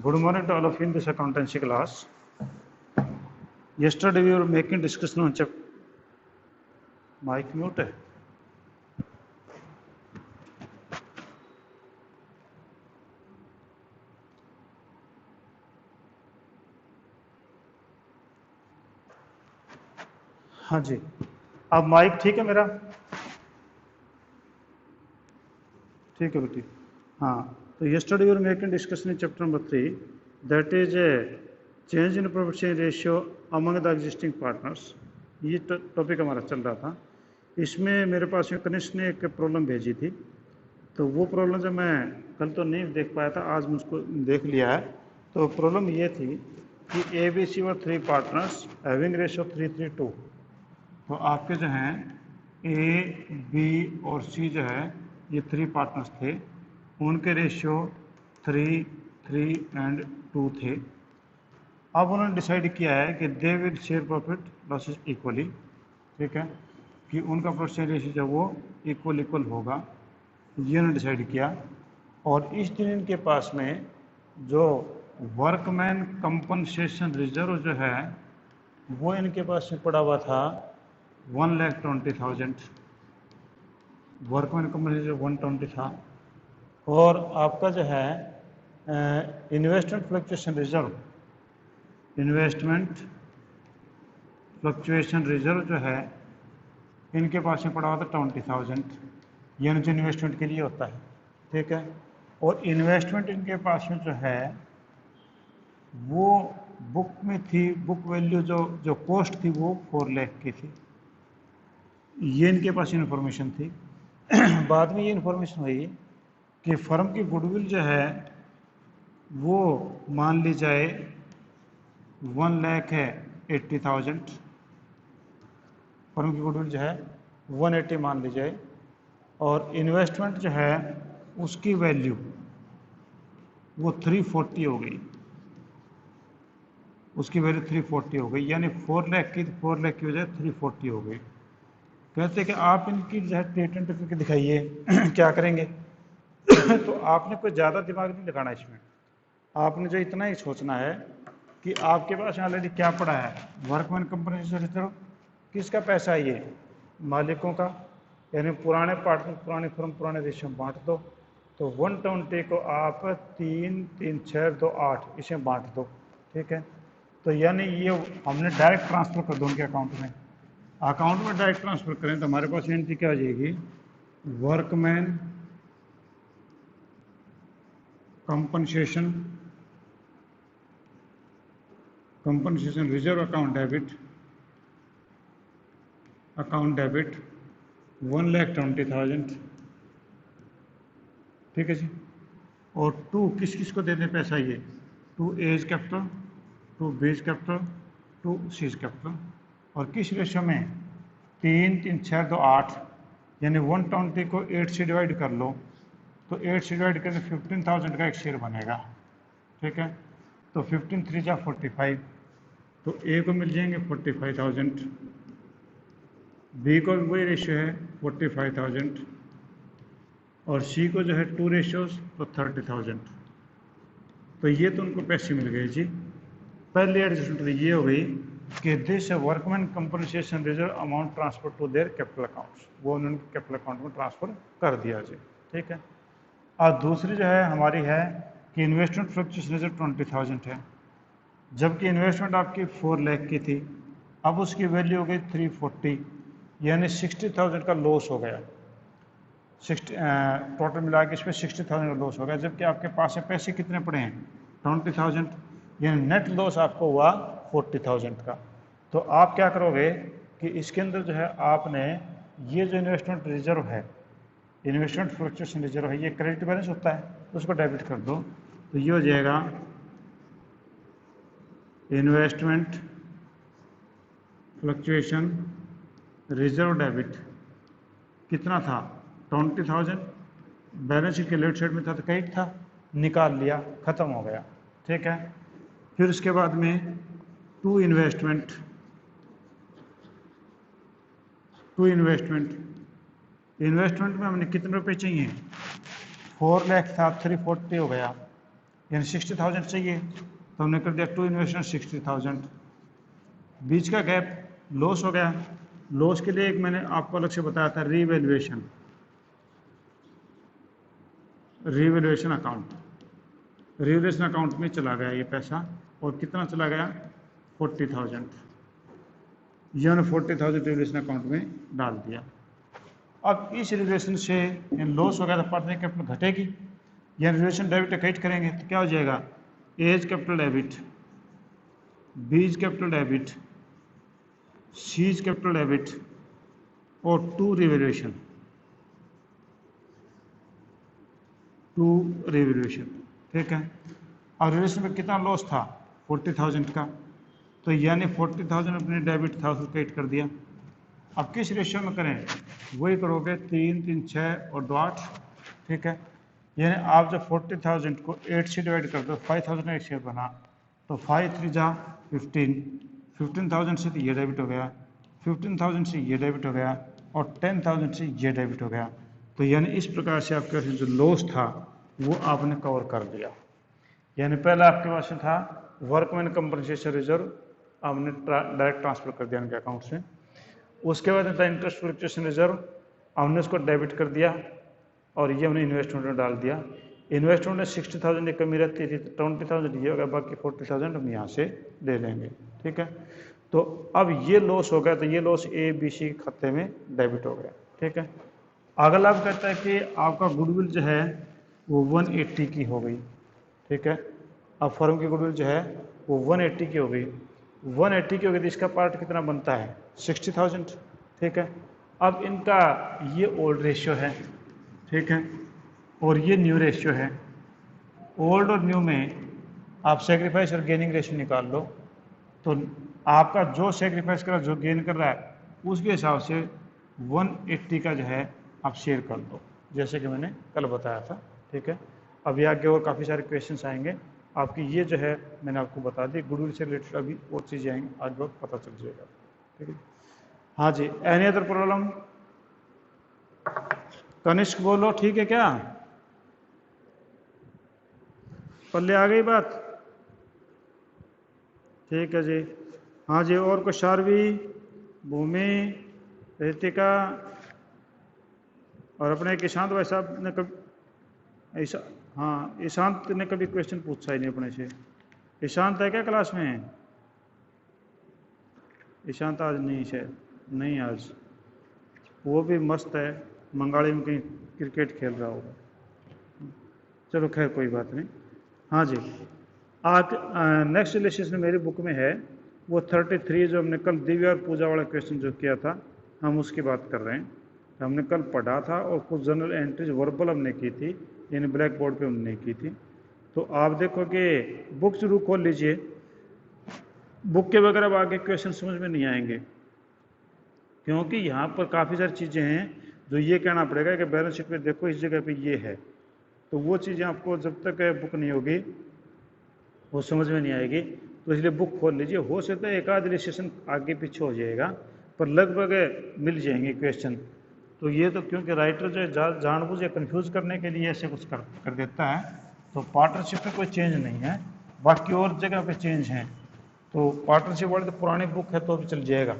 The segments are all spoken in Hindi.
Good morning to all of you in this accountancy class. Yesterday we were making discussion on mic mute है. हाँ जी, अब माइक ठीक है मेरा? ठीक है बेटी. हाँ, तो yesterday we were making discussion in chapter number 3, that is a change in profit sharing ratio among the existing partners. ये टॉपिक हमारा चल रहा था. इसमें मेरे पास में कनिष्ठ ने एक प्रॉब्लम भेजी थी, तो वो प्रॉब्लम जो मैं कल तो नहीं देख पाया था, आज मुझको देख लिया है. तो प्रॉब्लम ये थी कि ए बी सी और 3 पार्टनर्स हैविंग रेशियो 3:3:2. तो आपके जो हैं ए बी और सी जो है ये 3 पार्टनर्स थे, उनके रेशियो 3, 3 एंड 2 थे. अब उन्होंने डिसाइड किया है कि they will share profit losses equally. ठीक है, कि उनका प्रॉफिट शेयर रेशियो जो वो इक्वल होगा, ये उन्होंने डिसाइड किया. और इस दिन इनके पास में जो वर्कमैन कंपनसेशन रिजर्व जो है वो इनके पास में पड़ा हुआ था 1,20,000. वर्कमैन कंपनसेशन 120 था. और आपका जो है इन्वेस्टमेंट फ्लक्चुएशन रिजर्व जो है इनके पास में पड़ा हुआ था 20,000. यानी जो इन्वेस्टमेंट के लिए होता है. ठीक है, और इन्वेस्टमेंट इनके पास में जो है वो बुक में थी, बुक वैल्यू जो कॉस्ट थी वो 4 लाख की थी. ये इनके पास इन्फॉर्मेशन थी. बाद में ये इन्फॉर्मेशन हुई कि फर्म की गुडविल जो है वो मान ली जाए 1,80,000. फर्म की गुडविल जो है 180 मान ली जाए, और इन्वेस्टमेंट जो है उसकी वैल्यू वो 340 हो गई. उसकी वैल्यू 340 हो गई, यानी 4 लाख की बजाय 340 हो गई. कहते हैं कि आप इनकी जो है ट्रीटमेंट करके दिखाइए. क्या करेंगे? तो आपने कोई ज़्यादा दिमाग नहीं लगाना इसमें. आपने जो इतना ही सोचना है कि आपके पास ऑलरेडी क्या पड़ा है, वर्कमैन कंपनसेशन रिजर्व. किसका पैसा है ये? मालिकों का. यानी पुराने पार्टनर, पुरानी फर्म, पुराने रेशियो में बांट दो. तो 120 को आप 3, 3, 6, 2, 8 इसे बांट दो. ठीक है, तो यानी ये हमने डायरेक्ट ट्रांसफ़र कर दो उनके अकाउंट में. अकाउंट में डायरेक्ट ट्रांसफ़र करें तो हमारे पास एंट्री क्या आ जाएगी? Workman compensation reserve account debit 1,20,000. ठीक है जी. और 2 किस को देने पैसा ये? 2 A's capital, 2 B's capital, 2 C's capital. और किस रेशो में? 3, 3, 6, 2, 8. यानी 120 को 8 से डिवाइड कर लो, तो 8 से डिवाइड करके 15,000 का एक शेयर बनेगा. ठीक है, तो 15 3 जा 45. तो ए को मिल जाएंगे 45,000, बी को भी वही रेशियो है 45,000, और सी को जो है 2 रेशियोज तो 30,000. तो ये तो उनको पैसे मिल गए जी. पहली एडजस्टमेंट ये हो गई कि this workman compensation reserve amount transfer to their capital accounts. वो उन्होंने कैपिटल अकाउंट में ट्रांसफर कर दिया जी. ठीक है. और दूसरी जो है हमारी है कि इन्वेस्टमेंट फ्लक्चुएशन रिजर्व 20,000 है, जबकि इन्वेस्टमेंट आपकी 4 लाख की थी. अब उसकी वैल्यू हो गई 340, यानी 60,000 का लॉस हो गया. 60 टोटल मिला के इसमें 60,000 का लॉस हो गया, जबकि आपके पास से पैसे कितने पड़े हैं? 20,000. यानी नेट लॉस आपको हुआ 40,000 का. तो आप क्या करोगे कि इसके अंदर जो है आपने ये जो इन्वेस्टमेंट रिजर्व है, इन्वेस्टमेंट फ्लक्चुएशन रिजर्व है, ये क्रेडिट बैलेंस होता है, तो उसको डेबिट कर दो. तो ये हो जाएगा इन्वेस्टमेंट फ्लक्चुएशन रिजर्व डेबिट. कितना था? 20,000. बैलेंस शीट के लेफ्ट साइड में था तो क्रेडिट था, निकाल लिया, ख़त्म हो गया. ठीक है. फिर उसके बाद में टू इन्वेस्टमेंट में हमने कितने रुपए चाहिए? 4 लाख था, 340 हो गया. यानी 60,000 चाहिए तो हमने कर दिया टू इन्वेस्टमेंट 60,000। बीच का गैप लॉस हो गया। लॉस के लिए एक मैंने आपको अलग से बताया था revaluation, revaluation account. Revaluation account में चला गया ये पैसा, और कितना चला गया 40,000। ये हमने 40,000 रीवैल्यूएशन अकाउंट में डाल दिया। अब इस रिलेशन से लॉस हो गया तो पार्टनर कैपिटल घटेगी, या रिलेशन डेबिट क्रेडिट करेंगे तो क्या हो जाएगा, A's capital debit, B's capital debit, C's capital debit और टू रिवैल्यूएशन, टू रिवैल्यूएशन। ठीक है। अब रिवैल्यूएशन में कितना लॉस था 40,000 का, तो यानी 40,000 अपने डेबिट था उसको क्रेडिट कर दिया। अब किस रेशियो में करें, वही करोगे 3, 3, 6 और 2, 8। ठीक है। यानी आप जब 40,000 को 8 से डिवाइड कर दो, 5,000 एक शेयर बना, तो 5 3 जा 15, 15,000 से तो ये डेबिट हो गया, 15,000 से ये डेबिट हो गया, और 10,000 से ये डेबिट हो गया। तो यानी इस प्रकार से आपके पास जो लॉस था वो आपने कवर कर दिया। यानी पहले आपके पास में था वर्कमैन कंपनसेशन रिजर्व, आपने डायरेक्ट ट्रांसफर कर दिया उनके अकाउंट से। उसके बाद था इंटरेस्ट फ्लक्चुएशन रिजर्व, हमने उसको डेबिट कर दिया और ये हमने इन्वेस्टमेंट में डाल दिया। इन्वेस्टमेंट में 60,000 की कमी रहती थी तो 20,000 ये होगा, बाकी 40,000 हम यहाँ से ले लेंगे। ठीक है। तो अब ये लॉस हो गया, तो ये लॉस ए बी सी खाते में डेबिट हो गया। ठीक है। अगला अब कहता है कि आपका गुडविल जो है वो 180 की हो गई। ठीक है। अब फर्म की गुडविल जो है वो 180 की हो गई। 180 की हो गई तो इसका पार्ट कितना बनता है 60,000। ठीक है। अब इनका ये ओल्ड रेशियो है। ठीक है। और ये न्यू रेशियो है। ओल्ड और न्यू में आप सेक्रीफाइस और गेनिंग रेशियो निकाल लो, तो आपका जो सेक्रीफाइस कर रहा है जो गेन कर रहा है उसके हिसाब से 180 का जो है आप शेयर कर दो, जैसे कि मैंने कल बताया था। ठीक है। अभी आगे और काफ़ी सारे क्वेश्चंस आएंगे आपकी, ये जो है मैंने आपको बता दी। गुडविल से रिलेटेड अभी और चीज़ें आएंगी, आज वक्त पता चल जाएगा। ठीक है। हाँ जी, एनी अदर प्रॉब्लम? कनिष्क बोलो, ठीक है क्या? पल्ले आ गई बात? ठीक है जी। हाँ जी, और कुछ? शार्वी, भूमि, रितिका और अपने एक ईशांत भाई साहब ने कभी हाँ, ईशांत ने कभी क्वेश्चन पूछा ही नहीं अपने से। ईशांत है क्या क्लास में? ईशांत आज नहीं शायद, नहीं आज, वो भी मस्त है, मंगाड़ी में कहीं क्रिकेट खेल रहा होगा। चलो खैर कोई बात नहीं। हाँ जी, आज नेक्स्ट रिलेशन मेरी बुक में है वो 33, जो हमने कल दिव्या और पूजा वाला क्वेश्चन जो किया था हम उसकी बात कर रहे हैं। हमने कल पढ़ा था और कुछ जनरल एंट्रीज वर्बल हमने की थी, यानी ब्लैक बोर्ड पे हमने की थी। तो आप देखो कि बुक जरूर खोल लीजिए, बुक के बगैर अब आगे क्वेश्चन समझ में नहीं आएंगे, क्योंकि यहाँ पर काफ़ी सारी चीज़ें हैं जो ये कहना पड़ेगा कि बैलेंस शीट में देखो इस जगह पे ये है, तो वो चीज़ें आपको जब तक बुक नहीं होगी वो समझ में नहीं आएगी। तो इसलिए बुक खोल लीजिए, हो सकता है एक आध रिलेशन आगे पीछे हो जाएगा पर लगभग मिल जाएंगे क्वेश्चन। तो ये तो क्योंकि राइटर जो है जानबूझ कन्फ्यूज़ करने के लिए ऐसे कुछ कर देता है, तो पार्टनरशिप में कोई चेंज नहीं है, बाकी और जगह पे चेंज हैं। तो पार्टनरशिप वाली तो पुरानी बुक है तो भी चल जाएगा,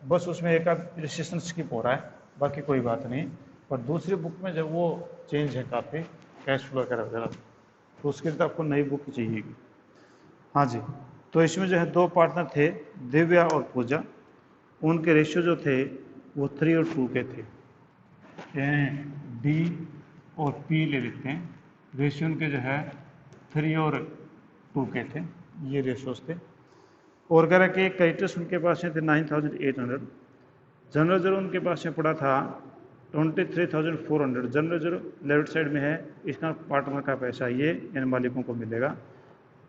बस उसमें एक आध रजिस्ट्रेशन स्किप हो रहा है, बाकी कोई बात नहीं। पर दूसरी बुक में जब वो चेंज है काफ़ी, कैश फ्लो वगैरह वगैरह, तो उसके लिए तो आपको नई बुक चाहिएगी। हाँ जी, तो इसमें जो है 2 पार्टनर थे, दिव्या और पूजा। उनके रेशियो जो थे वो 3 और 2 के थे। डी और पी ले लेते हैं, रेशियो उनके जो है 3 और 2 के थे, ये रेशियोज थे। और कह रहा कि क्रेडिटर्स उनके पास में थे 9,800, जनरल जरूर उनके पास में पड़ा था 23,400। जनरल जरूर लेफ्ट साइड में है, इसका पार्टनर का पैसा ये यानी मालिकों को मिलेगा।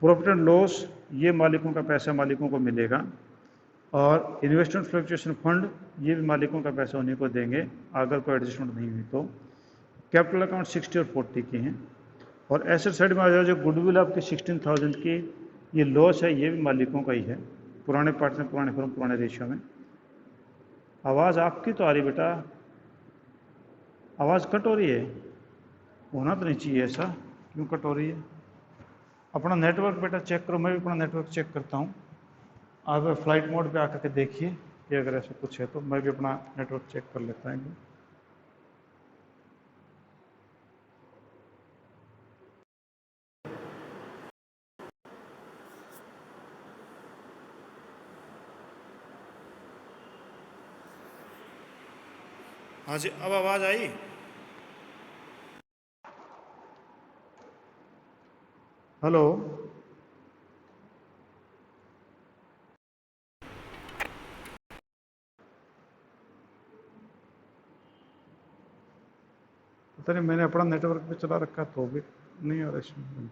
प्रॉफिट एंड लॉस ये मालिकों का पैसा मालिकों को मिलेगा, और इन्वेस्टमेंट फ्लक्चुएशन फंड ये भी मालिकों का पैसा उन्हीं को देंगे अगर कोई एडजस्टमेंट नहीं हुई तो। कैपिटल अकाउंट 60 और 40 की हैं। और एसेट साइड में आ जाओ, जो गुडविल आपकी 16,000 की, ये लॉस है ये भी मालिकों का ही है, पुराने पार्टनर पुराने फर्म पुराने रेशियो में। आवाज़ आपकी तो आ रही बेटा, आवाज़ कट हो रही है, होना तो नहीं चाहिए ऐसा, क्यों कट हो रही है? अपना नेटवर्क बेटा चेक करो, मैं भी अपना नेटवर्क चेक करता हूँ। आप फ्लाइट मोड पे आकर के देखिए कि अगर ऐसा कुछ है तो मैं भी अपना नेटवर्क चेक कर लेता हूँ। हाँ जी, अब आवाज़ आई? हेलो, पता नहीं मैंने अपना नेटवर्क पे चला रखा तो भी नहीं आ रहा इसमें।